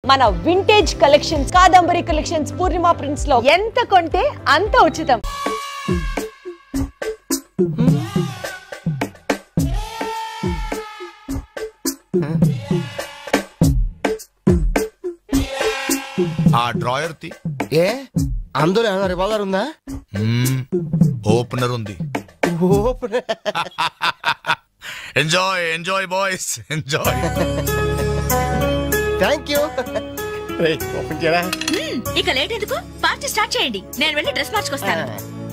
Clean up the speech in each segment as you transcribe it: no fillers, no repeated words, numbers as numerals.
మన vintage collections, Kadambari collections, పూర్ణిమ prints లో ఎంత కొంటే అంత ఉచితం. ఆ డ్రాయర్ తి ఏ అందులో ఏమైనా రివాల్వర్ ఉందా? ఓపెనర్ ఉంది. Enjoy enjoy boys enjoy. Thank you. ఇక లేట్ ఎందుకు, పార్టీ స్టార్ట్ చేయండి. నేను వెళ్ళి డ్రెస్ మార్చుకొస్తాను.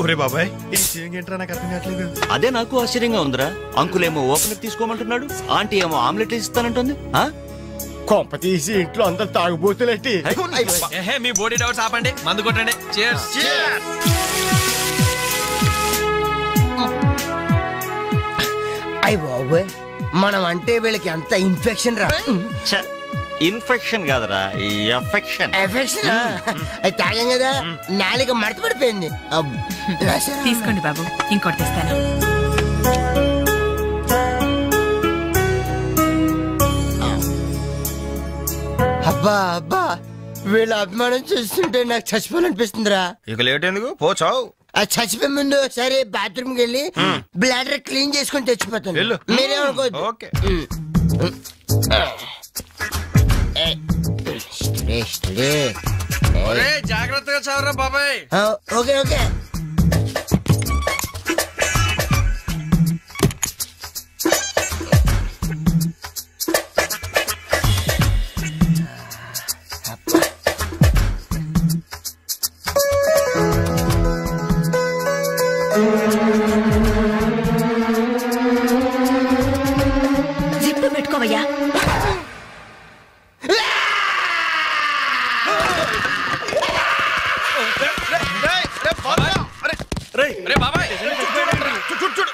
ఒరే బాబాయ్, ఈ సీయింగ్ ఏంట్రా నాకు అర్థం కావట్లేదు. అదే నాకు ఆశ్చర్యంగా ఉందిరా. అంకుల్ ఏమో ఓపెనర్ తీసుకోమంటున్నాడు, ఆంటీ ఏమో ఆమ్లెట్ ఇస్తానంటుంది. కొంప తీసి ఇంట్లో అందరు తాగుబోతులేంటి? మీ బాడీ డౌట్స్ ఆపండి, మందు కొట్టండి. cheers. అయ్య బాబోయ్, మనం అంటే వీళ్ళకి ఎంత ఇన్ఫెక్షన్ రా. ఇన్ఫెక్షన్ కాదురా, ఎఫెక్షన్. ఎఫెక్షన్ అది తాగాం కదా, నాలుక మడత పడిపోయింది. తీసుకోండి బాబు, ఇంకోటి తెస్తాను. అబ్బా అబ్బా, వీళ్ళ అభిమానం చూస్తుంటే నాకు చచ్చిపోవాలనిపిస్తుందిరా. ఇక లేట్ ఎందుకు, పోచావు. అది చచ్చిపోయే ముందు సరే బాత్రూమ్కి వెళ్ళి బ్లాడర్ క్లీన్ చేసుకుని తెచ్చిపోతాను. మీరేమనుకోవద్దు. ఓకే. జాగ్రత్తగా చదవరా బాబాయ్. Okay okay. జిప్పు పెట్టుకోవయ్యా. బాబాయ్ చూడు.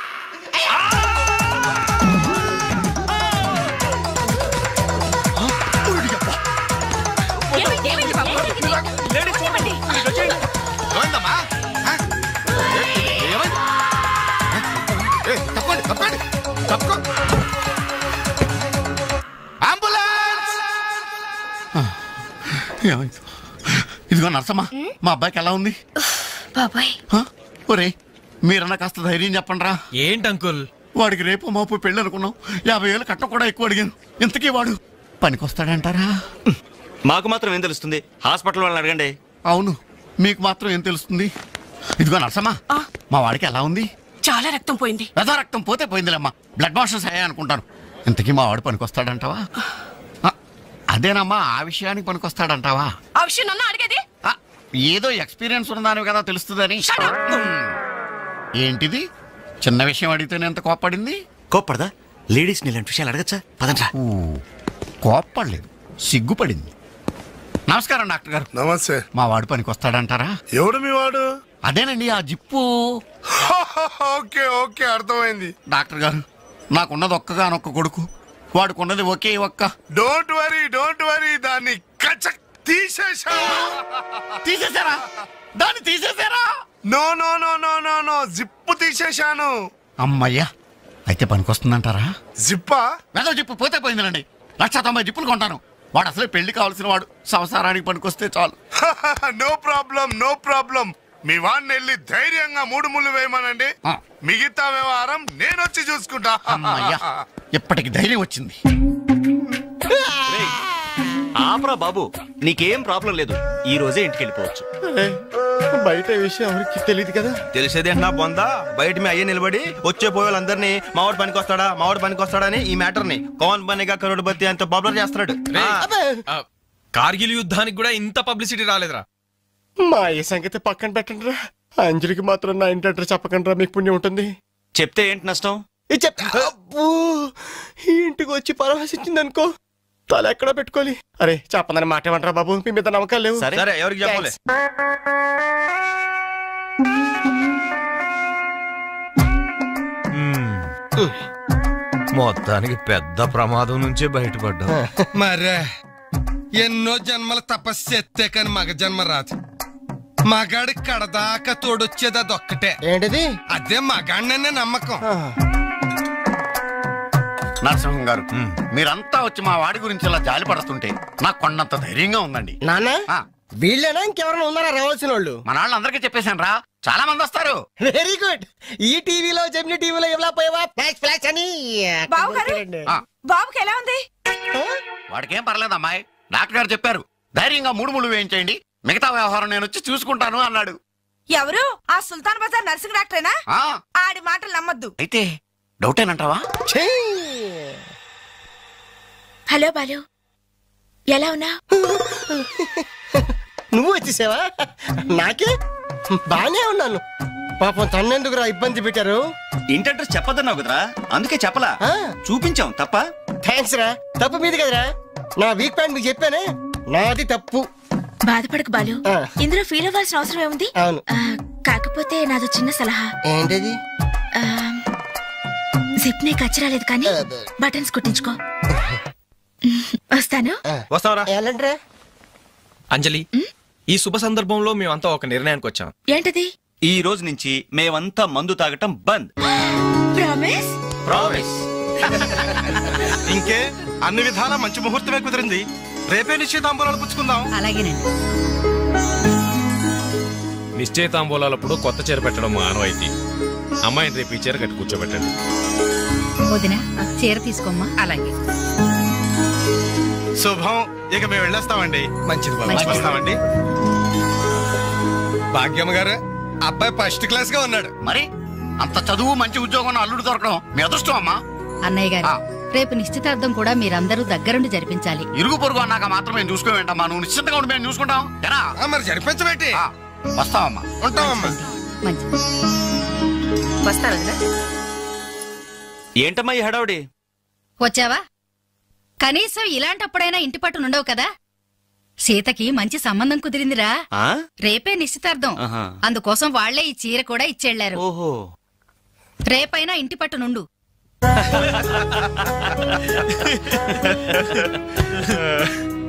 ఇదిగో నర్సమ్మా, మా అబ్బాయికి ఎలా ఉంది? బాబాయ్ ఒరే, మీరన్నా కాస్త ధైర్యం చెప్పండి రా. ఏంటి అంకుల్? వాడికి రేపు మాపు పెళ్ళి అనుకున్నాం, 50,000 కట్ట కూడా ఎక్కువ అడిగాను. ఇంతకీ వాడు పనికొస్తాడంటారా? మాకు మాత్రం ఏం తెలుస్తుంది, హాస్పిటల్ వాళ్ళని అడగండి. అవును, మీకు మాత్రం ఏం తెలుస్తుంది. ఇదిగో నర్సమ్మా, మా వాడికి ఎలా ఉంది? చాలా రక్తం పోయింది. రథ రక్తం పోతే పోయిందిలేమ్మా, బ్లడ్ వాషెస్ అయ్యా అనుకుంటాను. ఇంతకీ మా వాడు పనికొస్తాడంటావా? అదేనమ్మా, ఆ విషయానికి పనికొస్తాడంటావా? ఆ విషయం నన్ను అడిగేది? ఏదో ఎక్స్పీరియన్స్ ఉన్నదాని కదా తెలుస్తుందని. ఏంటిది, చిన్న విషయం అడిగితేనే ఎంత కోప్పడింది? కోప్పడదా? లేడీస్ ఇలాంటి విషయాలు అడగచ్చా? పదండ్రా. కోప్పడలేదు, సిగ్గుపడింది. నమస్కారం డాక్టర్ గారు. నమస్తే. మా వాడు పనికొస్తాడంటారా? ఎవడు మీ వాడు? అదేనండి ఆ జిప్పు. ఓకే ఓకే, అర్థమైంది. డాక్టర్ గారు, నాకున్నది ఒక్కగానొక్క కొడుకు, వాడుకున్నది ఒకే ఒక్క. డోంట్ వరీ, దాన్ని కచక్ తీసేశారా? దాన్ని తీసేశారా? No, zip తీసేశాను. అమ్మయ్యా, అయితే పనికొస్తుందంటారా? జిప్పా? వెదవ జిప్పు పోతే పోయిందిలండి. 190 జిప్పులు కొంటాను. వాడు అసలే పెళ్లి కావాల్సిన వాడు, సంసారానికి పనికొస్తే చాలు. No problem. మీ వాడిని వెళ్ళి ధైర్యంగా 3 ముళ్ళు వేయమనండి. మిగతా వ్యవహారం నేను వచ్చి చూసుకుంటా. అమ్మయ్యా, ఇప్పటికి ధైర్యం వచ్చింది. ఆపరా బాబు, నీకేం ప్రాబ్లం లేదు. ఈ రోజే ఇంటికి వెళ్ళిపోవచ్చు. బయట విషయం ఎవరికి తెలియదు కదా. తెలిసేది నా బొందా. బయట మీ అయ్యే నిలబడి వచ్చే పోయేవాళ్ళందరినీ మావాడు పనికొస్తాడా అని ఈ మ్యాటర్ ని కౌన్ బనేగా కరోడ్పతి అంత పాపులర్ చేస్తున్నాడు. కార్గిల్ యుద్ధానికి కూడా ఇంత పబ్లిసిటీ రాలేదురా. మా ఈ సంగతి పక్కన పెట్టండి రా. అంజలికి మాత్రం నా ఇంటి అడ్రస్ చెప్పకండి రా, మీకు పుణ్యం ఉంటుంది. చెప్తే ఏంటి నష్టం? ఇంటికి వచ్చి పరామర్శించింది అనుకో, తల ఎక్కడ పెట్టుకోవాలి. అరే చెప్పందని మాట ఏమంటారా బాబు, మీ మీద నమ్మకాలు లేవు. సరే ఎవరికి చెప్పాలి? మొత్తానికి పెద్ద ప్రమాదం నుంచే బయటపడ్డా. మరే ఎన్నో జన్మల తపస్సు ఎత్తే కాని మగ జన్మ రాదు. మగాడి కడదాకా తోడొచ్చేది అదొక్కటే. ఏంటిది? అదే మగాడిననే నమ్మకం. నరసింహం గారు మీరంతా వచ్చి మా వాడి గురించి ఇలా జాలి పడుతుంటే నాకు కొండంత ధైర్యంగా ఉందండి. నాన్న వీళ్ళేనా ఇంకెవరైనా ఉన్నారా రావాల్సిన వాళ్ళు? మన వాళ్ళందరికీ చెప్పేశాను రా, చాలా మంది వస్తారు. Very good. ఈ టీవీలో జెమిని టీవీలో ఎవలా పోయావా ఫ్లాష్ ఫ్లాష్ అని. బాబుకి ఎలా ఉంది? వాడికేం పర్లేదు అమ్మాయి, డాక్టర్ గారు చెప్పారు ధైర్యంగా 3 ముళ్ళు వేయించేయండి, మిగతా వ్యవహారం నేను వచ్చి చూసుకుంటాను అన్నాడు. ఎవరు? ఆ సుల్తాన్ బజార్ నర్సింగ్ డాక్టరేనా? ఆడి మాటలు నమ్మద్దు. అయితే డౌటేనంటావా? హలో బాలు, ఎలా ఉన్నా? నువ్వు వచ్చేసావా? నాకే బానే ఉన్నాను. పాపం తన్నెందుకురా ఇబ్బంది పెట్టారు? ఇంటి అడ్రస్ చెప్పొద్దన్నావు కదరా, అందుకే చెప్పలా. చూపించాం తప్ప. థ్యాంక్స్ రా. తప్పు మీది కదరా, నా వీక్ పాయింట్ మీకు చెప్పానే, నాది తప్పు. బాధపడకు బాలు, ఇందులో ఫీల్ అవ్వాల్సిన అవసరం ఏముంది? అవును. కాకపోతే నాదో చిన్న సలహా. ఏంటది? జిప్ నే కచ్చరాలేదు కానీ బటన్స్ కుట్టించుకో. వస్తాను. వస్తావరా? ఎలాంటిరా? అంజలి, ఈ శుభ సందర్భంలో మేమంతా ఒక నిర్ణయానికి వచ్చాం. ఏంటది? ఈ రోజు నుంచి మేమంతా మందు తాగటం బంద్. ప్రామిస్? ప్రామిస్. ఇంకే అన్ని విధాలా మంచి ముహూర్తమే కుదిరింది. రేపే నిశ్చితాంబూలాలు పుచ్చుకుందాం. అలాగేనండి. నిశ్చయితాంబూలాలప్పుడు కొత్త చీర పెట్టడం ఆనవాయితీ. అమ్మాయిని రేపు ఈ చీర కట్టి కూర్చోబెట్టండి. వదినా, చీర తీసుకోమ్మా. అలాగే. శుభం. ఇక మేము వెళ్ళొస్తామండి. మంచిది బాబు, వస్తామండి. భాగ్యమ్మ గారు, అబ్బాయి ఫస్ట్ క్లాస్ గా ఉన్నాడు. మరి అంత చదువు మంచి ఉద్యోగం అల్లుడు దొరకడం మీ అదృష్టం అమ్మా. అన్నయ్య గారు, రేపు నిశ్చితార్థం కూడా మీరందరూ దగ్గరుండి జరిపించాలి. ఇరుగు పొరుగు అన్నాక మాత్రం మేము చూసుకోవేంటమ్మా, నువ్వు నిశ్చింతగా ఉండి మేము చూసుకుంటాం. మరి జరిపించబెట్టి వస్తావమ్మా. ఉంటామమ్మా. మంచిది. వస్తాను. ఏంటమ్మా ఈ హడావుడి? వచ్చావా? కనీసం ఇలాంటప్పుడైనా ఇంటి పట్టు నుండవు కదా. సీతకి మంచి సంబంధం కుదిరిందిరా. రేపే నిశ్చితార్థం, అందుకోసం వాళ్లే ఈ చీర కూడా ఇచ్చేళ్లారు. ఓహో, రేపైనా ఇంటి పట్టు నుండు.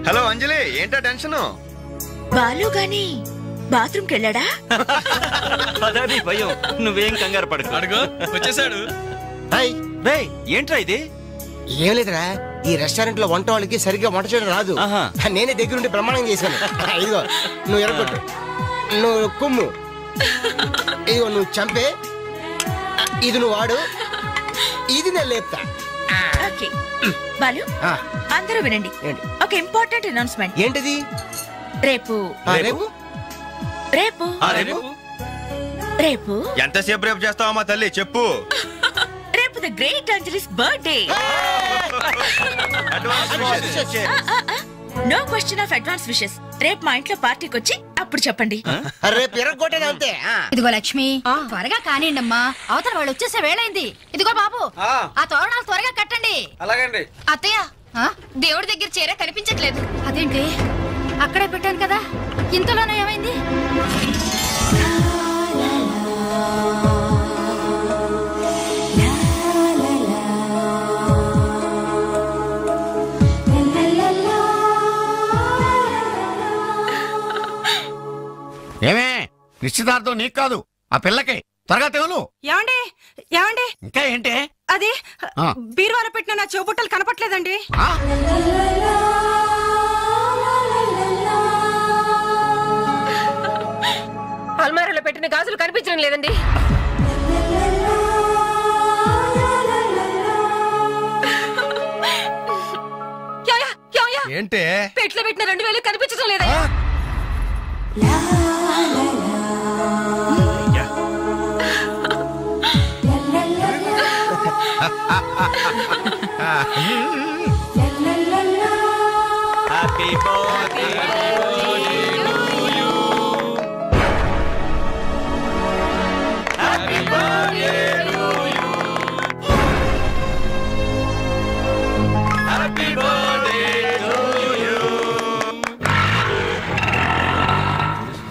హలో అంజలి, ఏంటా టెన్షన్? బాలు గాని బాత్రూమ్ కెళ్ళాడా? అదే భయం. నువ్వేం కంగారు పడకు. అడుగు, వచ్చేసాడు. ఏంట్రా ఇది? ఏం లేదురా, ఈ రెస్టారెంట్ లో వంట వాళ్ళకి సరిగ్గా వంట చేయడం రాదు. నేనే దగ్గరుండి ప్రమాణం చేశాను. ఇదిగో నువ్వు ఎరగొట్టు, నువ్వు కుమ్ము, ఇదిగో నువ్వు చంపే, ఇది నువ్వు వాడు, ఇది నేను లేపుతా. బాలు, అందరూ వినండి. ఒక ఇంపార్టెంట్ అనౌన్స్మెంట్. ఏంటిది? రేపు రేపు రేపు రేపు ఎంతసేపు రేపు చేస్తావా మా తల్లి, చెప్పు. రేపు the great Anjali's birthday. No question of advance wishes. రేపు మా ఇంట్లో పార్టీకి వచ్చి అప్పుడు చెప్పండి. రేపు ఎరగొట్టేది అంతే. ఇదిగో లక్ష్మి, త్వరగా కానివ్వండమ్మా, అవతల వాళ్ళు వచ్చేసే వేళైంది. ఇదిగో బాబు, ఆ తోరణాలు త్వరగా కట్టండి. అలాగండి. అత్తయ్య, దేవుడి దగ్గర చీర కనిపించట్లేదు. అదేంటి? అక్కడే పెట్టాను కదా, ఇంతలోనే ఏమైంది? ఏమే, నిశ్చితార్థం నీకు కాదు, ఆ పిల్లకి. త్వరగా తెలు. ఏమండి ఏమండి, ఇంకా ఏంటి? అది బీరువాలో పెట్టిన నా చెవుబుట్టలు కనపట్లేదండి. అల్మారాలో పెట్టిన గాజులు కనిపించడం లేదండి. ఏంటే? పెట్లో పెట్టిన 2000 కనిపించడం లేదయ్యా. Happy birthday to you. Happy birthday to you. Happy birthday to you.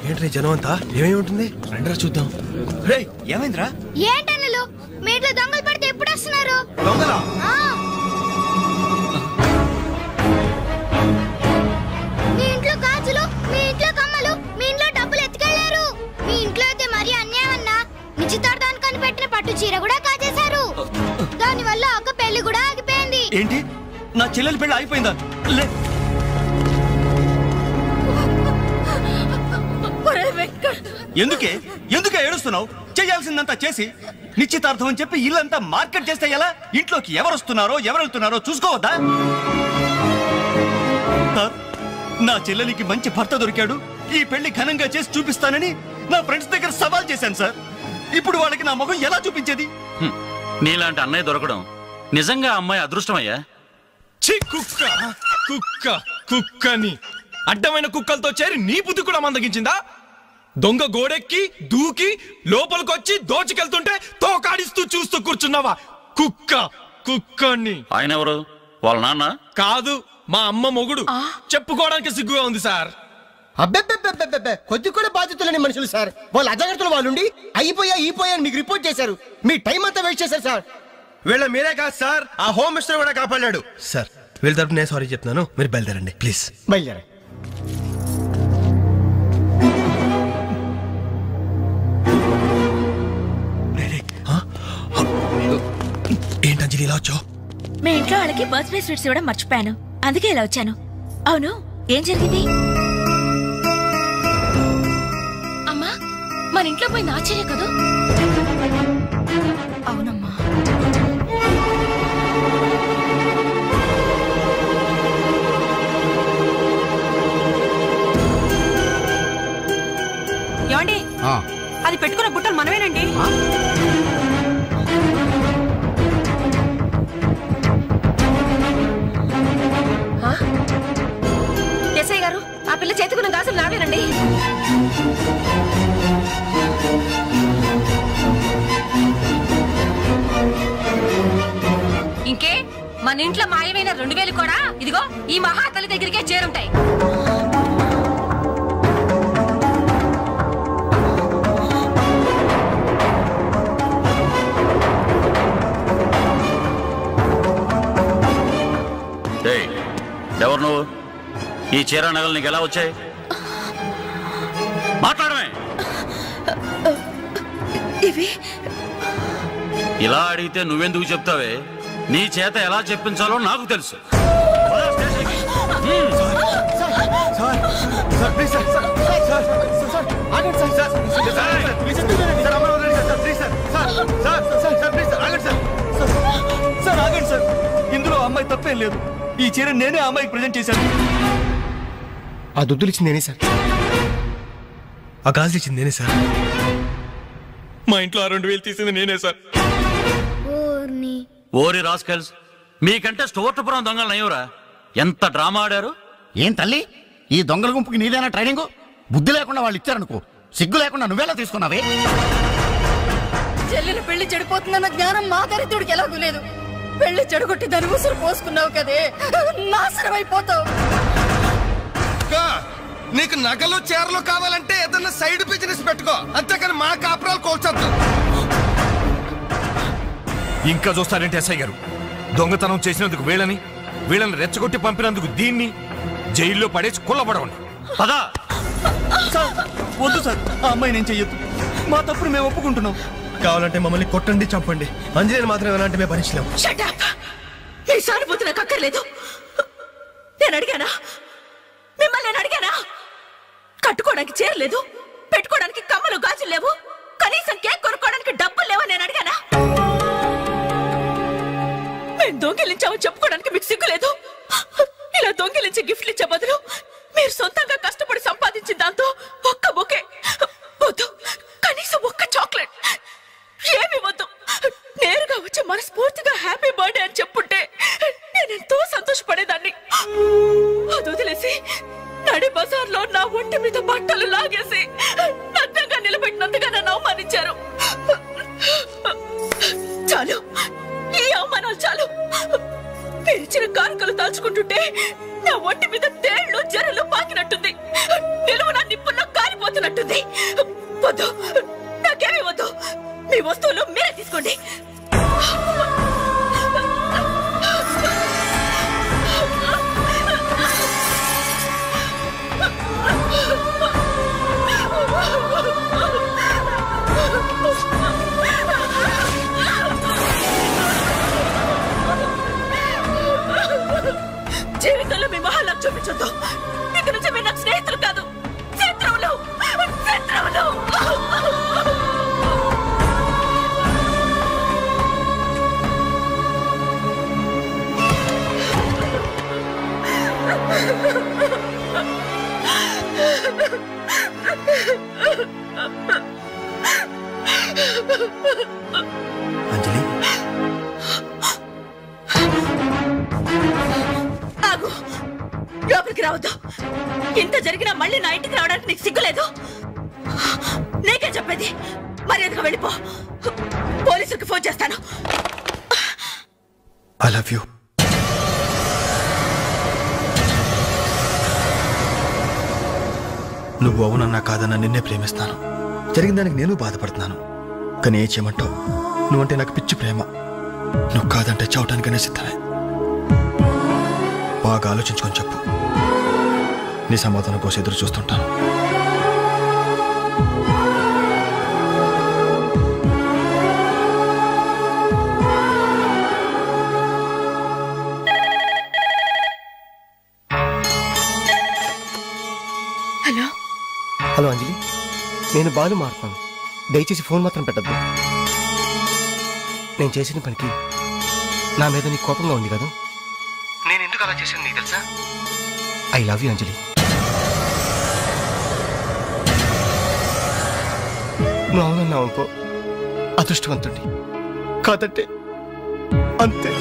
Entry జనం అంతా? ఏమేమి ఉంటుంది? రండిరా చూద్దాం. రేయ్, ఏమైందిరా? ఏంటన్నలు, మీ ఇంట్లో దొంగలు పడితే ఎప్పుడు వస్తున్నారు? దొంగలా? మీ ఇంట్లో గాజులు, మీ ఇంట్లో కమ్మలు, మీ ఇంట్లో డబ్బులు ఎత్తుకెళ్లారు. మీ ఇంట్లో అయితే మరీ అన్యాయం అన్నా. నిశ్చితార్థానికి పెట్టిన పట్టు చీర కూడా కాజేశారు. దాని వల్ల ఒక పెళ్లి కూడా ఆగిపోయింది. చెల్లెలి పెళ్లి అయిపోయిందా? లే ఎందుకే ఏడుస్తున్నావు? చేయాల్సిందంతా చేసి నిశ్చితార్థం అని చెప్పి ఇల్లంతా మార్కెట్ చేస్తే ఎలా? ఇంట్లోకి ఎవరు వస్తున్నారో ఎవరు వెళ్తున్నారో చూసుకోవద్దా? నా చెల్లెలికి మంచి భర్త దొరికాడు, ఈ పెళ్లి ఘనంగా చేసి చూపిస్తానని నా ఫ్రెండ్స్ దగ్గర సవాల్ చేశాను సార్. ఇప్పుడు వాళ్ళకి నా ముఖం ఎలా చూపించేది? నీలాంటి అన్నయ్య దొరకడం నిజంగా అమ్మాయి అదృష్టమయ్యా. కుక్క కుక్క కుక్కని అడ్డమైన కుక్కలతో చేరి నీ బుద్ధి కూడా మందగించిందా? దొంగ గోడెక్కి దూకి లోపలికొచ్చి దోచుకెళ్తుంటే తోకాడిస్తూ చూస్తూ కూర్చున్నావా? కుక్క కుక్కని. ఆయన ఎవరు? వాళ్ళ నాన్న కాదు, మా అమ్మ మొగుడు. చెప్పుకోవడానికి సిగ్గుగా ఉంది సార్. అబ్బెబ్బెబ్బెబ్బెబ్బె కొద్ది కూడా బాధ్యతలేని మనుషులు సార్. వాళ్ళ అజాగ్రత్తలు వాళ్ళుండి అయిపోయా మీకు రిపోర్ట్ చేశారు. మీ టైం అంతా వేస్ట్ చేశారు సార్. వీళ్ళ మీరే కాదు సార్, ఆ హోమ్ మినిస్టర్ కూడా కాపాడాడు సార్. వీళ్ళ తరపు నేను సారీ చెప్తున్నాను, మీరు బయలుదేరండి ప్లీజ్. బయలుదేరా. ఏంటంజలి ఇలా వచ్చావు? మీ ఇంట్లో వాళ్ళకి బర్త్డే స్వీట్స్ ఇవ్వడం మర్చిపోయాను, అందుకే ఇలా వచ్చాను. అవును, ఏం జరిగింది? అమ్మా, మన ఇంట్లో పోయింది ఆశ్చర్య కదా? అవునమ్మా. ఏమండి, అది పెట్టుకున్న బుట్టలు మనమేనండి. ఎస్ఐ గారు, ఆ పిల్ల చేతుకున్న గాజులు నావేనండి. ఇంకే మన ఇంట్లో మాయమైన 2000 కూడా ఇదిగో ఈ మహాతల్లి దగ్గరికే చేరుంటాయి. ఎవరు నువ్వు? ఈ చీర నగలు నీకు ఎలా వచ్చాయి? మాట్లాడమే. ఇవి ఇలా అడిగితే నువ్వెందుకు చెప్తావే? నీ చేత ఎలా చెప్పించాలో నాకు తెలుసు. ఇందులో అమ్మాయి తప్పేం లేదు. ఈ చీర నేనే అమ్మాయికి ప్రెజెంట్ చేశాను. ఆ దుద్దులు ఇచ్చింది నేనే సార్. ఆ గాజులు ఇచ్చింది నేనే సార్. మా ఇంట్లో 2000 తీసింది నేనే సార్. ఓరి రాస్కల్స్, మీకంటే స్టోర్టపురం దొంగలు నయ్యవరా? ఎంత డ్రామా ఆడారు. ఏం తల్లి, ఈ దొంగల గుంపుకి నీదేనా ట్రైనింగ్? బుద్ధి లేకుండా వాళ్ళు ఇచ్చారనుకో, సిగ్గు లేకుండా నువ్వేలా తీసుకున్నావే? చెల్లెలు పెళ్లి చెడిపోతుందన్న జ్ఞానం మా దరిద్రుడికి ఎలాగూ లేదు. పెళ్లి చెడగొట్టి దాని ఉసురు పోసుకున్నావు కదే, నాశనం అయిపోతావు. నీకు నగలు చీరలు కావాలంటే ఏదన్నా సైడ్ బిజినెస్ పెట్టుకో, అంతేకాని మా కాపురాలు కోల్చొద్దు. ఇంకా చూస్తారంటే ఎస్ఐ గారు, దొంగతనం చేసినందుకు వీళ్ళని రెచ్చగొట్టి పంపినందుకు దీన్ని జైల్లో పడేసి కుల్లబడవండి. పదా వద్దు సార్, ఆ అమ్మాయి నేను చెయ్యొద్దు. మా తప్పుడు మేము ఒప్పుకుంటున్నాం. కావాలంటే మమ్మల్ని కొట్టండి, చంపండి. అంజలిని మాత్రం ఎలాంటి మేము భరించలేము. ఈ సానుభూతి నాకు అక్కర్లేదు. నేను అడిగానా? మిమ్మల్ని నేను అడిగానా? కట్టుకోవడానికి చీర లేదు, పెట్టుకోవడానికి కమ్మలు గాజులు లేవు, కనీసం కేక్ కొనుక్కోవడానికి డబ్బులు లేవని నేను అడిగానా? మేము దొంగిలించామని చెప్పుకోవడానికి మీకు సిగ్గు లేదు. ఇలా దొంగిలించి గిఫ్ట్లు ఇచ్చే బదులు మీరు సొంతంగా కష్టపడి సంపాదించిన దాంతో ఒక్క బొకే వద్దు, కనీసం ఒక్క చాక్లెట్ ఏమి వద్దు, నేరుగా వచ్చి మనస్ఫూర్తిగా హ్యాపీ బర్త్డే అని చెప్పుంటే నేనెంతో సంతోషపడేదాన్ని. అది వదిలేసి నడి బజార్లో నా ఒంటి మీద బట్టలు లాగేసి నగ్నంగా నిలబెట్టినందుగా నన్ను అవమానించారు. చాలు, ఈ అవమానాలు చాలు. తెరిచిన కానుకలు దాల్చుకుంటుంటే నా ఒంటి మీద తేళ్లు జరలు పాకినట్టుంది, నిలువున నిప్పుల్లో కాలిపోతున్నట్టుంది. వద్దు, నాకేమీ వద్దు. మీ వస్తువులు మీరే తీసుకోండి. అంజలి ఆగు, లోపలికి రావద్దు. ఇంత జరిగినా మళ్ళీ నా ఇంటికి రావడానికి నీకు సిగ్గులేదు? నీకే చెప్పేది, మర్యాదగా వెళ్ళిపో. పోలీసులకు ఫోన్ చేస్తాను. I love you. నువ్వు అవునన్నా కాదన్నా నిన్నే ప్రేమిస్తాను. జరిగిన దానికి నేను బాధపడుతున్నాను. కానీ ఏం చేయమంటావు? నువ్వంటే నాకు పిచ్చి ప్రేమ. నువ్వు కాదంటే చావటానికనే సిద్ధమే. బాగా ఆలోచించుకొని చెప్పు. నీ సమాధానం కోసం ఎదురు చూస్తుంటాను. హలో హలో అంజలి, నేను బాలు మారుతాను. దయచేసి ఫోన్ మాత్రం పెట్టద్దు. నేను చేసిన పనికి నా మీద నీకు కోపంగా ఉంది కదా? నేను ఎందుకు అలా చేశాను నీకు తెలుసా? ఐ లవ్ యూ అంజలి. నువ్వు అవునన్నావు అనుకో, అదృష్టవంతుడి. కాదంటే అంతే.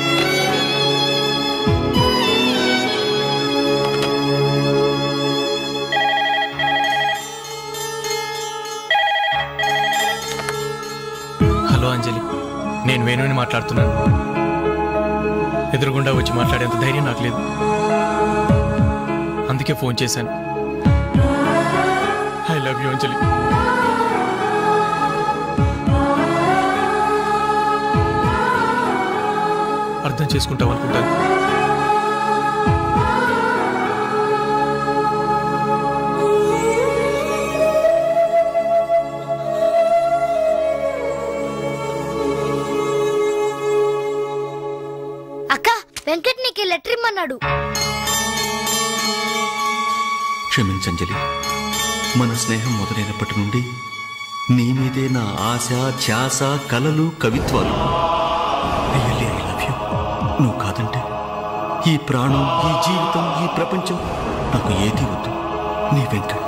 హలో అంజలి, నేను వేణుని మాట్లాడుతున్నాను. ఎదురుగుండా వచ్చి మాట్లాడేంత ధైర్యం నాకు లేదు. అందుకే ఫోన్ చేశాను. ఐ లవ్ యూ అంజలి. అర్థం చేసుకుంటావు అనుకుంటాను. వెంకట్ నీకు లెటర్ ఇమ్మన్నాడు. క్షమించంజలి, మన స్నేహం మొదలైనప్పటి నుండి నీ మీదే నా ఆశ, ధ్యాస, కలలు, కవిత్వాలు. Really I love you. నువ్వు కాదంటే ఈ ప్రాణం, ఈ జీవితం, ఈ ప్రపంచం నాకు ఏది వద్దు. నీ వెంకట్.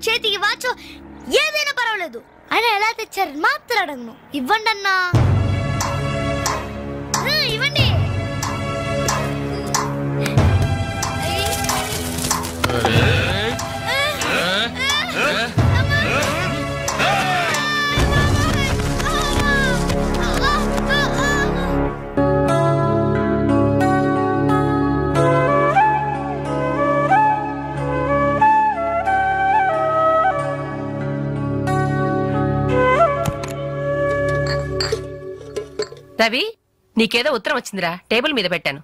చేతికి వాచో ఏదైనా పర్వాలేదు. ఆయన ఎలా తెచ్చారు మాత్రాడను. ఇవ్వండి అన్నా, ఇవ్వండి. రవి, నీకేదో ఉత్తరం వచ్చిందిరా, టేబుల్ మీద పెట్టాను.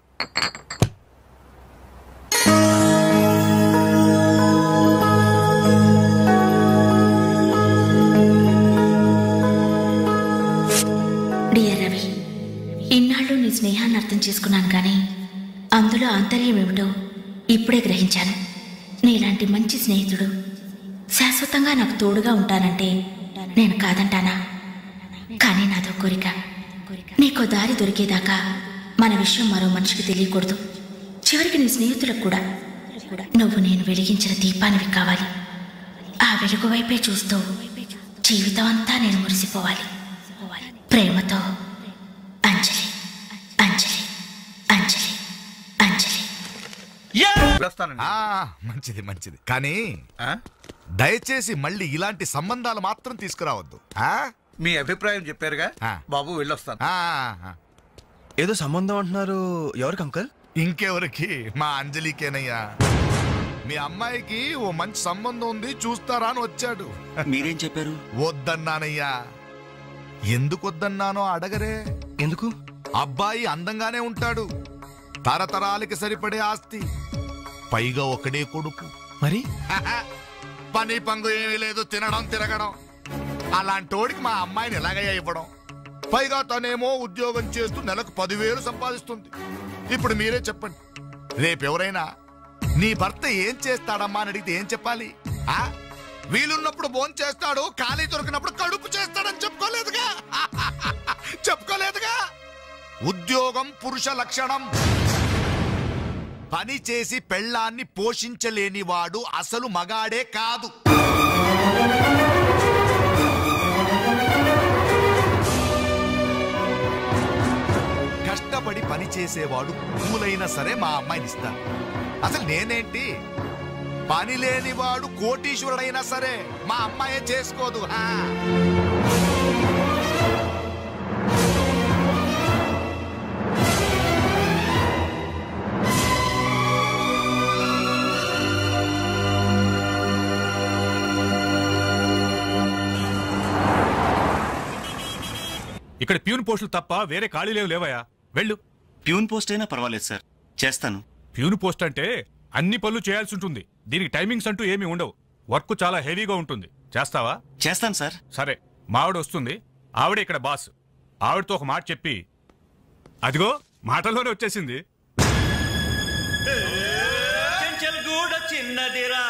డియర్ రవి, ఇన్నాళ్ళు నీ స్నేహాన్ని అర్థం చేసుకున్నాను, కానీ అందులో ఆంతర్యం ఏమిటో ఇప్పుడే గ్రహించాను. నీలాంటి మంచి స్నేహితుడు శాశ్వతంగా నాకు తోడుగా ఉంటానంటే నేను కాదంటానా? కానీ నాదో కోరిక, నీకో దారి దొరికేదాకా మన విషయం మరో మనిషికి తెలియకూడదు. చివరికి నీ స్నేహితులకు కూడా నువ్వు నేను వెలిగించిన దీపానివి కావాలి. ఆ వెలుగు వైపే చూస్తూ జీవితం అంతా నేను మురిసిపోవాలి. ప్రేమతో అంజలి, అంజలి, అంజలి. మంచిది మంచిది కానీ దయచేసి మళ్ళీ ఇలాంటి సంబంధాలు మాత్రం తీసుకురావద్దు. మీ అభిప్రాయం చెప్పారుగా బాబు, వెళ్ళొస్తాను. ఏదో సంబంధం అంటున్నారు, ఎవరికి అంకల్? ఇంకెవరికి, మా అంజలికేనయ్యా. మీ అమ్మాయికి ఓ మంచి సంబంధం ఉంది, చూస్తారా అని వచ్చాడు. మీరేం చెప్పారు? వద్దన్నానయ్యా. ఎందుకు వద్దన్నానో అడగరే. ఎందుకు? అబ్బాయి అందంగానే ఉంటాడు, తరతరాలకి సరిపడే ఆస్తి, పైగా ఒకడే కొడుకు. మరి పని పంగు ఏమీ లేదు, తినడం తిరగడం. అలాంటోడికి మా అమ్మాయిని ఎలాగయ్యా ఇవ్వడం? పైగా తనేమో ఉద్యోగం చేస్తూ నెలకు 10,000 సంపాదిస్తుంది. ఇప్పుడు మీరే చెప్పండి, రేపెవరైనా నీ భర్త ఏం చేస్తాడమ్మా అని అడిగితే ఏం చెప్పాలి? వీలున్నప్పుడు భోజనం చేస్తాడు, ఖాళీ దొరికినప్పుడు కడుపు చేస్తాడని చెప్పుకోలేదుగా. చెప్పుకోలేదుగా. ఉద్యోగం పురుష లక్షణం. పని చేసి పెళ్ళాన్ని పోషించలేని వాడు అసలు మగాడే కాదు. కష్టపడి పని చేసేవాడు పూలైనా సరే మా అమ్మాయిని ఇస్తాను. అసలు నేనేంటి, పని లేనివాడు కోటీశ్వరుడైనా సరే మా అమ్మాయే చేసుకోదు. ఇక్కడ ప్యూన్ పోస్టులు తప్ప వేరే ఖాళీ లేవయా, వెళ్ళు. ప్యూన్ పోస్ట్ అయినా పర్వాలేదు సార్, చేస్తాను. ప్యూన్ పోస్ట్ అంటే అన్ని పనులు చేయాల్సి ఉంటుంది. దీనికి టైమింగ్స్ అంటూ ఏమీ ఉండవు. వర్క్ చాలా హెవీగా ఉంటుంది. చేస్తావా? చేస్తాను సార్. సరే, మావిడ వస్తుంది, ఆవిడే ఇక్కడ బాస్. ఆవిడతో ఒక మాట చెప్పి, అదిగో మాటల్లోనే వచ్చేసింది. చిన్నదిరా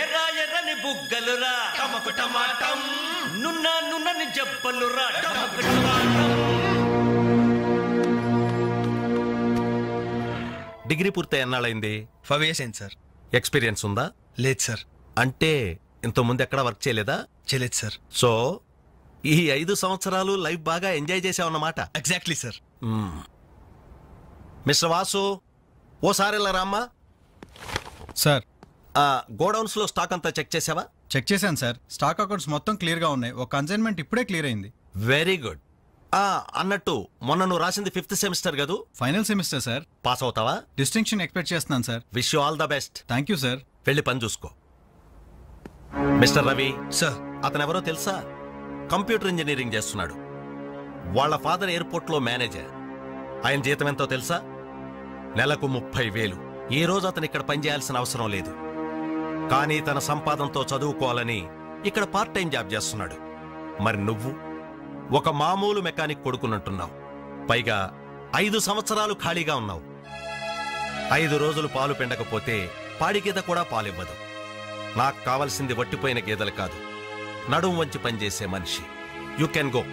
ఎర్ర ఎర్రని బుగ్గలురా, టమకు టమాటం నున్న నున్నని జబ్బలురా, టమకు టమాటం. డిగ్రీ పూర్తి ఎన్నాళ్ళైంది? 5 years అయింది సార్. ఎక్స్పీరియన్స్ ఉందా? లేదు సార్. అంటే ఇంతకుముందు ఎక్కడ వర్క్ చేయలేదా? చేయలేదు సార్. సో ఈ 5 సంవత్సరాలు లైఫ్ బాగా ఎంజాయ్ చేసావన్నమాట. Exactly sir. మిస్టర్ వాసు, ఓసారి ఇలా రామ్మా. సార్, గోడౌన్స్ లో స్టాక్ అంతా చెక్ చేసావా? చెక్ చేశాను సార్. స్టాక్ అకౌంట్స్ మొత్తం క్లియర్ గా ఉన్నాయి. ఒక కన్సైన్మెంట్ ఇప్పుడే క్లియర్ అయింది. Very good. అన్నట్టు మొన్న నువ్వు రాసింది 5th సెమిస్టర్ కదూ? Final semester sir. పాస్ అవుతావా? డిస్టింక్షన్ ఎక్స్పెక్ట్ చేస్తున్నాను sir. Wish you all the best. Thank you sir. వెళ్ళి పని చూసుకో. మిస్టర్ రవి సార్, అతను ఎవరో తెలుసా? కంప్యూటర్ ఇంజనీరింగ్ చేస్తున్నాడు. వాళ్ళ ఫాదర్ ఎయిర్పోర్ట్ లో మేనేజర్. ఆయన జీతం ఎంతో తెలుసా? నెలకు 30,000. ఈ రోజు అతను ఇక్కడ పనిచేయాల్సిన అవసరం లేదు, కానీ తన సంపాదనతో చదువుకోవాలని ఇక్కడ పార్ట్ టైం జాబ్ చేస్తున్నాడు. మరి నువ్వు ఒక మామూలు మెకానిక్ కొడుకునంటున్నావు, పైగా 5 సంవత్సరాలు ఖాళీగా ఉన్నావు. 5 రోజులు పాలు పిండకపోతే పాడి గీత కూడా పాలివ్వదు. నాకు కావలసింది వట్టిపోయిన గీదలు కాదు, నడుము వంచి పనిచేసే మనిషి. You can go.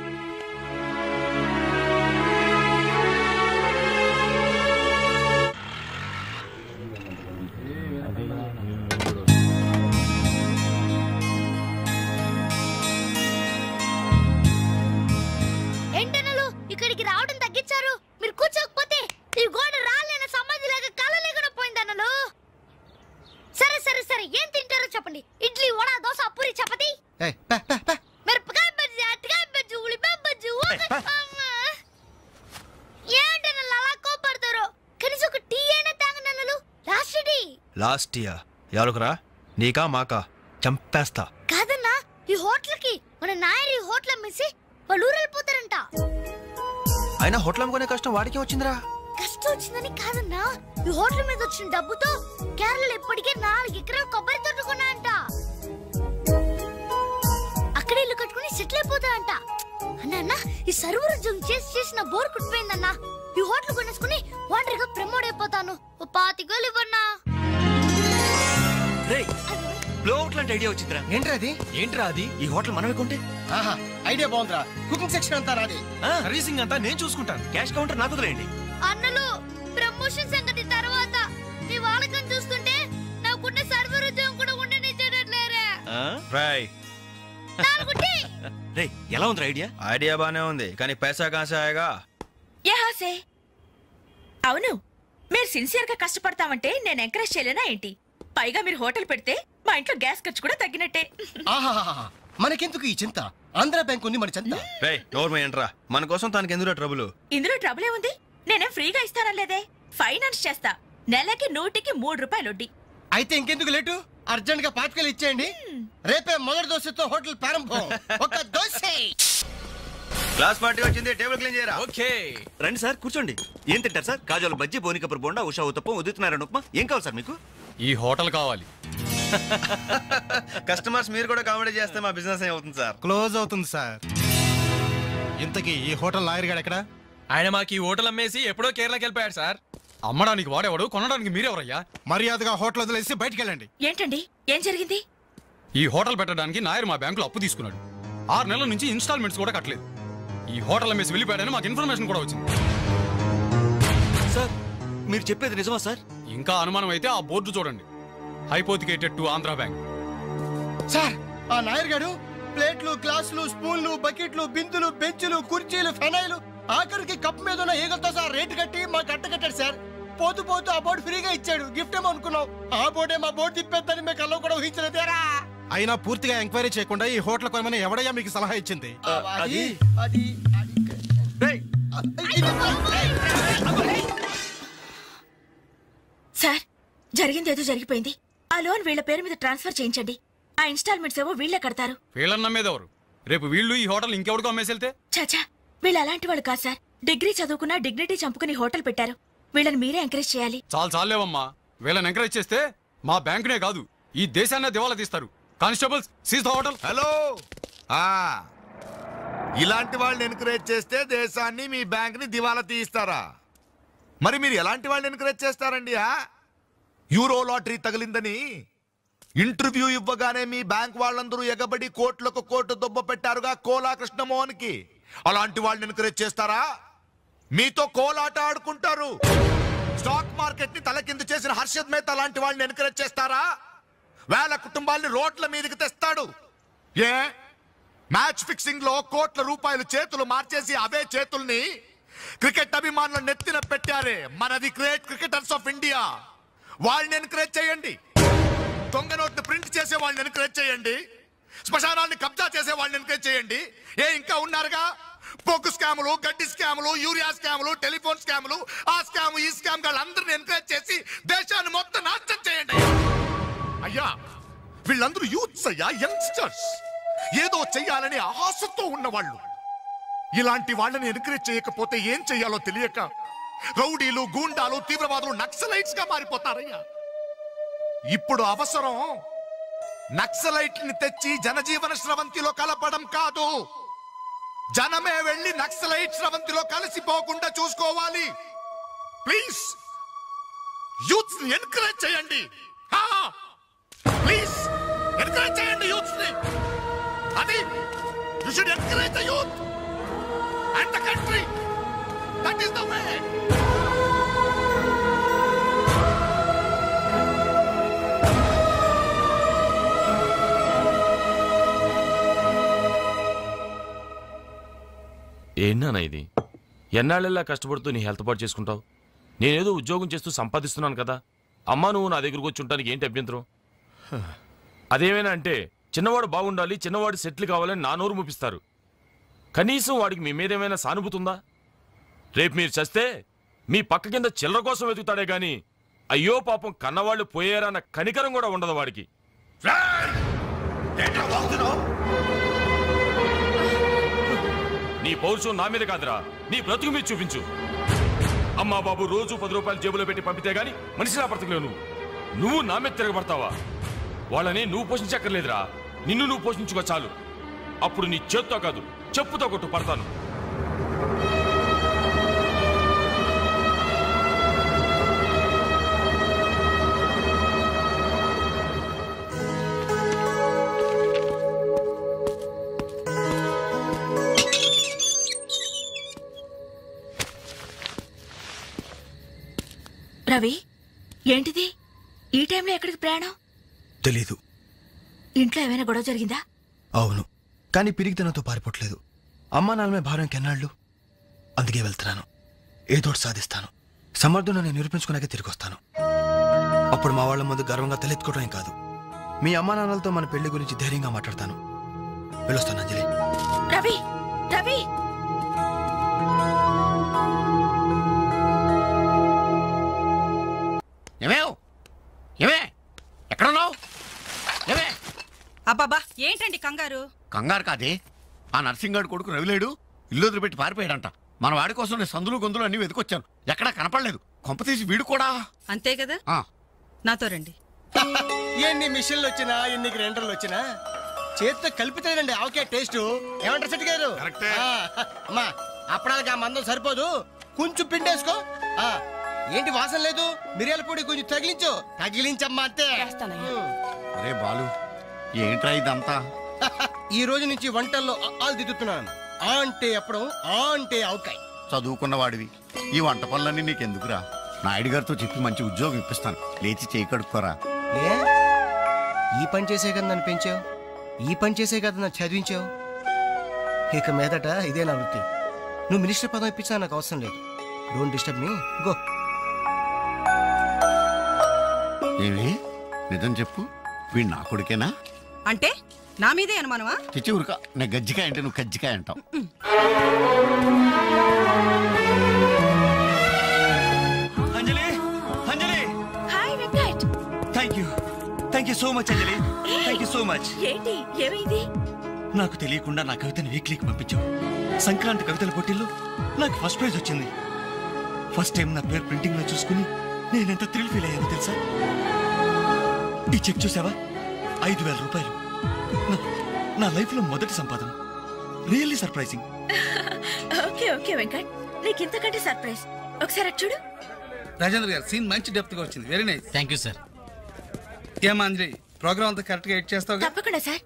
ఏంటనలు ఇక్కడికి రావడం తగ్గించారు? మీరు కూర్చోకపోతే ఈ గోడ రాలేన సమాధి లాగా కలలేకుండా పోయిందన్నలు. సరే సరే సరే, ఏం తింటారో చెప్పండి. ఇడ్లీ, వడ, దోశ, పూరి, చపాతి, మిరపకాయ బజ్జీ, అరటికాయ బజ్జీ, ఉల్లిపాయ బజ్జీ. ఏంటనలు అలా కోపడతారు? కనీసం ఒక టీ అయినా తాగనన్నలు. Last tea. లాస్ట్ ఇయర్ ఎవరుకురా, నీకా మాకా? చంపేస్తా. కాదన్నా, ఈ హోటల్ కి మన నాయర్ ఈ హోటల్ అమ్మేసి వాళ్ళు ఊరెళ్ళిపోతారంట. అయినా హోటల్ అమ్ముకునే కష్టం వాడికి వచ్చిందిరా. కష్టం వచ్చిందని కాదన్నా, ఈ హోటల్ మీద వచ్చిన డబ్బుతో కేరళలో ఇప్పటికే 4 ఎకరాల కొబ్బరి తోట కొన్నాయంట. అక్కడే ఇల్లు కట్టుకుని సెటిల్ అయిపోతాయంట. అన్న ఈ సర్వర్ ఉద్యోగం చేసి నా బోర్ కుట్టిపోయిందన్నా. ఈ హోటల్ కొనేసుకుని వాంటరీగా ప్రమోట్ అయిపోతాను. ఓ 25,000 ఇవ్వన్నా. బ్లో అవుట్ లాంటి ఐడియా వచ్చిందిరా. ఏంట్రా అది? ఈ హోటల్ మనమే కొంటే. ఐడియా బాగుందిరా. కుకింగ్ సెక్షన్ అంతా నాది, సర్వీసింగ్ అంతా నేను చూసుకుంటాను. క్యాష్ కౌంటర్ నాకు వదిలేయండి. అన్నలు, ప్రమోషన్ సంగతి తర్వాత. నీ వాళ్ళకం చూస్తుంటే నాకున్న సర్వర్ ఉద్యోగం కూడా ఉండనిచ్చేటట్లేరే. రే, ఎలా ఉంది ఐడియా? ఐడియా బానే ఉంది, కానీ పైసా కాసాయగా. అవును, మీరు సిన్సియర్ గా కష్టపడతామంటే నేను ఎంకరేజ్ చేయలేనా ఏంటి? పైగా మీరు హోటల్ పెడితే మా ఇంట్లో గ్యాస్ ఖర్చు కూడా తగ్గినట్టే. మనకెందుకు ఈ చింత? ఆంధ్ర బ్యాంక్ ఉంది మన చింత. మన కోసం తనకి ఎందులో ట్రబుల్? ఇందులో ట్రబుల్ ఏముంది? నేనేం ఫ్రీగా ఇస్తానలేదే. ఫైనాన్స్ చేస్తా. నెలకి 100కి 3 రూపాయలు వడ్డీ. అయితే ఇంకెందుకు లేటు? అర్జెంట్ గా పాతికలు ఇచ్చేయండి. రేపే మొదటి దోశతో హోటల్ ప్రారంభం. ఒక దోశ. క్లాస్ పార్టీ వచ్చింది, టేబుల్ క్లీన్ చేయరా. ఓకే రండి సార్, కూర్చోండి. ఏం తింటారు సార్? కాజాలు బజ్జీ, బోనికపూర్ బోండా, ఉషా ఉత్తప్పం, ఉదితనారాయణ ఉప్మా. ఏం కావాలి సార్ మీకు? ఈ హోటల్ కావాలి. కస్టమర్స్ మీరు కూడా కామెడీ చేస్తే మా బిజినెస్ అవుతుంది సార్. క్లోజ్ అవుతుంది సార్. ఇంతకీ ఈ హోటల్ లాయర్ గారు ఎక్కడ? ఆయన మాకు ఈ హోటల్ అమ్మేసి ఎప్పుడో కేరళకి వెళ్ళిపోయాడు సార్. అమ్మడానికి వాడేవాడు, కొనడానికి మీరెవరయ్యా? మర్యాదగా హోటల్ వదిలేసి బయటికి వెళ్ళండి. ఏంటండి, ఏం జరిగింది? ఈ హోటల్ పెట్టడానికి నాయర్ మా బ్యాంకులో అప్పు తీసుకున్నాడు. 6 నెలల నుంచి ఇన్స్టాల్మెంట్స్ కూడా కట్టలేదు. ఈ హోటల్ అమ్మేసి వెళ్ళిపోయాడని మాకు ఇన్ఫర్మేషన్ కూడా వచ్చింది. సార్ మీరు చెప్పేది నిజమా సార్? ఇంకా అనుమానం అయితే ఆ బోర్డు చూడండి, hypothecated to Andhra bank. Sir, ఆ నాయర్ గారు ప్లేట్లు, గ్లాసులు, స్పూన్లు, బకెట్లు, బిందులు, బెంచులు, కుర్చీలు, ఫెనైలు, ఆఖరికి కప్ మీద ఉన్న ఈగలతో సార్ రేటు కట్టి మాకు కట్టకట్టాడు సార్. పోతూ పోతూ ఆ బోర్డు ఫ్రీగా ఇచ్చాడు. గిఫ్ట్ ఏమో అనుకున్నాం. ఆ బోర్డే మా బోర్డు తిప్పేద్దని మీకు అల్లో కూడా ఊహించలేదేరా. అయినా పూర్తిగా ఎంక్వైరీ చేయకుండా ఈ హోటల్ కొనమని ఎవడయ్యా మీకు సలహా ఇచ్చింది? సార్, జరిగిందేదో జరిగిపోయింది. ఆ లోన్ వీళ్ళ పేరు మీద ట్రాన్స్ఫర్ చేయించండి. ఆ ఇన్స్టాల్మెంట్స్ ఏవో వీళ్ళే కడతారు. వీళ్ళని నమ్మేదెవరు? రేపు వీళ్ళు ఈ హోటల్ ఇంకెవరికో అమ్మేసి చాచా, వీళ్ళు అలాంటి వాళ్ళు కాదు సార్. డిగ్రీ చదువుకున్నా డిగ్నిటీ చంపుకుని హోటల్ పెట్టారు. వీళ్ళని మీరే ఎంకరేజ్ చేయాలి. చాలేవమ్మా. వీళ్ళని ఎంకరేజ్ చేస్తే మా బ్యాంకునే కాదు ఈ దేశాన్నే దివాలా తీస్తారు. Constables, seize the hotel. Hello, ఇలాంటి వాళ్ళని ఎంకరేజ్ చేస్తే దేశాన్ని, మీ బ్యాంక్ ని దివాలా తీయిస్తారా? మరి మీరు ఎలాంటి వాళ్ళని ఎంకరేజ్ చేస్తారండి? యూరో లాటరీ తగిలిందని ఇంటర్వ్యూ ఇవ్వగానే మీ బ్యాంక్ వాళ్ళందరూ ఎగబడి కోట్లకు కోట్లు దొబ్బ పెట్టారుగా కోలా కృష్ణమోహన్ కి. అలాంటి వాళ్ళని ఎంకరేజ్ చేస్తారా? మీతో కోలాట ఆడుకుంటారు. స్టాక్ మార్కెట్ ని తలకిందు చేసిన హర్షద్ మేహతా లాంటి వాళ్ళని ఎంకరేజ్ చేస్తారా? వేల కుటుంబాల్ని రోడ్ల మీదకి తెస్తాడు. ఏ మ్యాచ్ ఫిక్సింగ్ లో కోట్ల రూపాయలు చేతులు మార్చేసి అవే చేతుల్ని క్రికెట్ అభిమానుల నెత్తిన పెట్టారే మనది గ్రేట్ క్రికెటర్స్ ఆఫ్ ఇండియా. వాళ్ళని ఎంకరేజ్ చేయండి. దొంగ నోట్ని ప్రింట్ చేసే వాళ్ళని ఎంకరేజ్ చేయండి. శ్మశానాన్ని కబ్జా చేసే వాళ్ళని ఎంకరేజ్ చేయండి. ఇంకా ఉన్నారుగా పొగ్గు స్కాములు, గడ్డి స్కాములు, యూరియా స్కాములు, టెలిఫోన్ స్కాములు, ఆ స్కామ్ ఈ స్కామ్ వాళ్ళందరినీ ఎంకరేజ్ చేసి దేశాన్ని మొత్తం నాశనం చేయండి. అయ్యా, వీళ్ళందరూ యూత్స్ అయ్యా, యంగ్స్టర్స్, ఏదో చెయ్యాలని ఆశతో ఉన్నవాళ్ళు. ఇలాంటి వాళ్ళని ఎంకరేజ్ చేయకపోతే ఏం చెయ్యాలో తెలియక రౌడీలు, గూండాలు, తీవ్రవాదులు, నక్సలైట్స్ గా మారిపోతారయ్యా. ఇప్పుడు అవసరం నక్సలైట్ని తెచ్చి జనజీవన స్రవంతిలో కలపడం కాదు, జనమే వెళ్ళి నక్సలైట్ స్రవంతిలో కలిసిపోకుండా చూసుకోవాలి. ప్లీజ్ యూత్స్ ని ఎంకరేజ్ చేయండి. ప్లీజ్ ఎంకరేజ్ చేయండి యూత్స్ ని. అది you should encourage the youth and the country. That is the way. ఏంటన్నా ఇది? ఎన్నాళ్ళెల్లా కష్టపడుతూ నీ హెల్త్ పాటు చేసుకుంటావు? నేనేదో ఉద్యోగం చేస్తూ సంపాదిస్తున్నాను కదా. అమ్మా నువ్వు నా దగ్గరకు వచ్చి ఉంటానికి ఏంటి అభ్యంతరం? అదేమైనా అంటే చిన్నవాడు బాగుండాలి, చిన్నవాడు సెటిల్ కావాలని నా నోరు ముపిస్తారు. కనీసం వాడికి మీ మీద ఏమైనా సానుభూతి ఉందా? రేపు మీరు చస్తే మీ పక్క కింద చిల్లర కోసం వెతుకుతాడే గాని అయ్యో పాపం కన్నవాళ్ళు పోయారన్న కనికరం కూడా ఉండదు వాడికి. నీ పౌరుషం నా మీద కాదురా, నీ బ్రతుకు మీద చూపించు. అమ్మా బాబు రోజు 10 రూపాయలు జేబులో పెట్టి పంపితే గాని మనిషిలా బ్రతకలేవు. నువ్వు నా మీద తిరగబడతావా? వాళ్ళని నువ్వు పోషించక్కర్లేదురా, నిన్ను నువ్వు పోషించుకో చాలు. అప్పుడు నీ చేత్తో కాదు చెప్పుతో కొట్టు పడతాను. రవి, ఏంటిది ఈ టైంలో ఎక్కడికి ప్రయాణం? తెలీదు. ఇంట్లో ఏమైనా గొడవ జరిగిందా? అవును, కానీ పిరిగితనంతో పారిపోవట్లేదు. అమ్మా నాన్నమే భారం కెన్నాళ్ళు, అందుకే వెళ్తున్నాను. ఏదోటి సాధిస్తాను. సమర్థుని నేను నిరూపించుకున్నాకే తిరిగి వస్తాను. అప్పుడు మా వాళ్ళ ముందు గర్వంగా తలెత్తుకోవడం కాదు, మీ అమ్మా నాన్నలతో మన పెళ్లి గురించి ధైర్యంగా మాట్లాడతాను. వెళ్ళొస్తాను అంజలి. రవి రవి ఎక్కడున్నావు? అబ్బాబా ఏంటండి కంగారు? కంగారు కాదే, ఆ నర్సింగాడు కొడుకు రవిలేడు, ఇల్లు వదిలిపెట్టి పారిపోయాడంట. మన వాడి కోసం నేను సందులు గొంతులు అన్ని వెతుకొచ్చాను, ఎక్కడా కనపడలేదు. కొంపతీసి వీడు కూడా అంతే కదా. నాతో రండి. ఎన్ని మిషన్లు వచ్చినా ఎన్ని గ్రైండర్లు వచ్చినా చేతితో కలిపితేనండి ఆవకాయ టేస్ట్. ఏమంటారు సెట్ గారు? అమ్మా అప్పడానికి ఆ మందం సరిపోదు, కొంచెం పిండేసుకో. ఏంటి వాసన లేదు? మిరియాల పొడి కొంచెం తగిలించమ్మా అంతే. అరే బాలు, ఏంట్రా ఇదంతా? ఈ రోజు నుంచి వంటల్లో ఆలు దిద్దుతున్నాను. ఆ అంటే అప్పడం, ఆ అంటే ఆవకాయ. చదువుకున్న వాడివి, ఈ వంట పనులన్నీ నీకెందుకురా? నాయుడు గారితో చెప్పి మంచి ఉద్యోగం ఇప్పిస్తాను, లేచి చేయి కడుక్కోరా. ఈ పని చేసే కదా నన్ను పెంచావు, ఈ పని చేసే కదా నన్ను చదివించావు. ఇక మీదట ఇదే నా వృత్తి. నువ్వు మినిస్టర్ పదం ఇప్పించా నాకు అవసరం లేదు. Don't disturb me, go. ఏమి నిజం చెప్పు, వీడు నా కొడుకేనా? అంటే నా మీదే అనుమానమా? చిచ్చి ఊరుక, నేను గజ్జికాయ అంటే నువ్వు కజ్జికాయ అంటావు. Anjali, Anjali, hi Venkat. Thank you so much Anjali, thank you so much. ఏంటి ఏమైంది? నాకు తెలియకుండా నా కవితను వీక్లీకి పంపించావు. సంక్రాంతి కవితల పోటీల్లో నాకు ఫస్ట్ ప్రైజ్ వచ్చింది. ఫస్ట్ టైం నా పేరు ప్రింటింగ్ లో చూసుకుని నేనెంత థ్రిల్ ఫీల్ అయ్యాను తెలుసా? ఈ చెక్ చూసావా? 5,000 రూపాయలు. నా లైఫ్ లో మొదటి సంపాదన. Really surprising. Okay okay Venkat, నీకు ఇంతకంటే సర్ప్రైజ్. ఒకసారి అటు చూడు. రాజేంద్ర గారు సీన్ మంచి డెప్త్ గా వచ్చింది. Very nice. Thank you sir. ఏమా అంజలి, ప్రోగ్రామ్ అంతా కరెక్ట్ గా ఎడ్ చేస్తావు? తప్పకుండా సార్.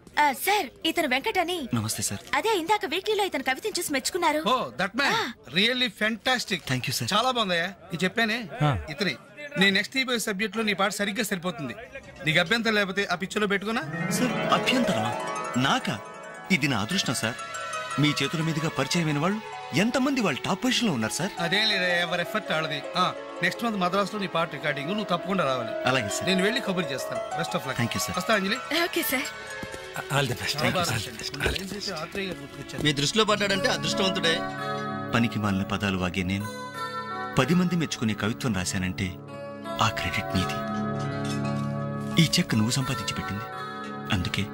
సార్ ఇతను వెంకట్ అని. నమస్తే సార్. అదే ఇందాక వీక్లీలో ఇతను కవితను చూసి మెచ్చుకున్నారు. Oh that man really fantastic. Thank you sir. చాలా బాగుందయ్యా. నేను చెప్పానే ఇతని నీ నెక్స్ట్ ఈబోయ్ సబ్జెక్ట్ లో నీ పాట సరిగ్గా సరిపోతుంది. నీకు అభ్యంతరం లేకపోతే ఆ పిక్చర్లో పెట్టుకున్నా. సార్ అభ్యంతరమా? నాకా? ఇది నా అదృష్టం సార్. మీ చేతుల మీదుగా పరిచయమైన వాళ్ళు ఎంతమంది వాళ్ళు టాప్ పొజిషన్ లో ఉన్నారు సార్. అదేం లేదా, ఎవరి ఎఫర్ట్ ఆడది. నెక్స్ట్ మంత్ మద్రాస్ లో నీ పాట రికార్డింగ్ నువ్వు తప్పకుండా రావాలి. అలాగే సార్. నేను వెళ్ళి కబుర్ చేస్తాను. Best of luck. Thank you sir. వస్తా Anjali. Okay sir. All the best. మీ దృష్టిలో పడ్డాడంటే అదృష్టవంతుడే. పనికి మాలిన పదాలు వాగే నేను 10 మంది మెచ్చుకునే కవిత్వం రాశానంటే ఆ క్రెడిట్ నీది. ఈ చెక్ నువ్వు సంపాదించి పెట్టింది, అందుకే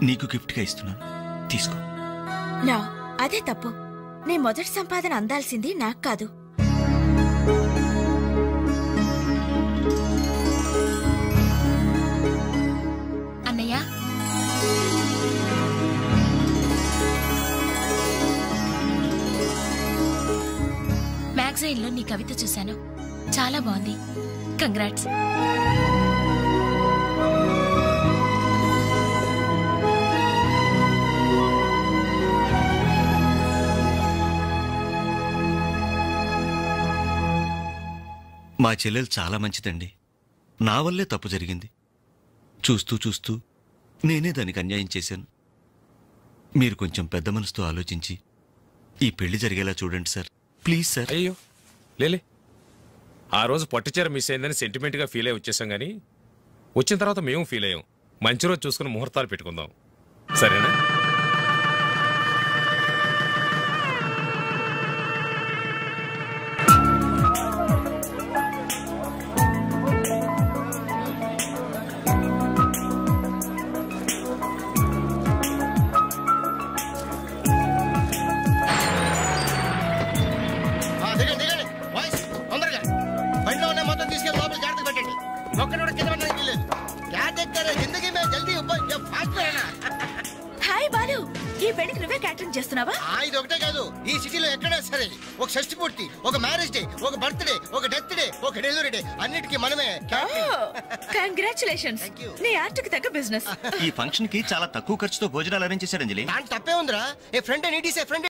నీకు గిఫ్ట్ గా ఇస్తున్నాను, తీసుకో. నా అదే తప్పు. నీ మొదటి సంపాదన అందాల్సింది నాకు కాదు. అన్నయ్య, మ్యాగజైన్ లో నీ కవిత చూశాను, చాలా బాగుంది. కంగ్రాట్స్. మా చెల్లెలు చాలా మంచిదండి. నా వల్లే తప్పు జరిగింది. చూస్తూ చూస్తూ నేనే దానికి అన్యాయం చేశాను. మీరు కొంచెం పెద్ద మనసుతో ఆలోచించి ఈ పెళ్లి జరిగేలా చూడండి సార్, ప్లీజ్ సార్. అయ్యో లేలే, ఆ రోజు పట్టుచీర మిస్ అయిందని సెంటిమెంట్గా ఫీల్ అయ్యి వచ్చేసాం, కానీ వచ్చిన తర్వాత మేము ఫీల్ అయ్యాం. మంచి రోజు చూసుకుని ముహూర్తాలు పెట్టుకుందాం, సరేనా? హాయ్ బాలు, ఈ పెళ్లికి నువ్వే క్యాటరింగ్ చేస్తున్నావా? ఇది ఒకటే కాదు, ఈ సిటీలో ఎక్కడైనా సరే ఒక షష్ఠి పూర్తి, ఒక మ్యారేజ్ డే, ఒక బర్త్డే, ఒక డెత్ డే, ఒక డెలివరీ డే, అన్నిటికీ మనమే. కంగ్రాచులేషన్స్, నీ ఆర్ట్కి తగ్గ బిజినెస్. ఈ ఫంక్షన్ కి చాలా తక్కువ ఖర్చుతో భోజనాలు అరేంజ్ చేశారు అంజలి. తప్పే ఉందిరా. A friend need is a friend.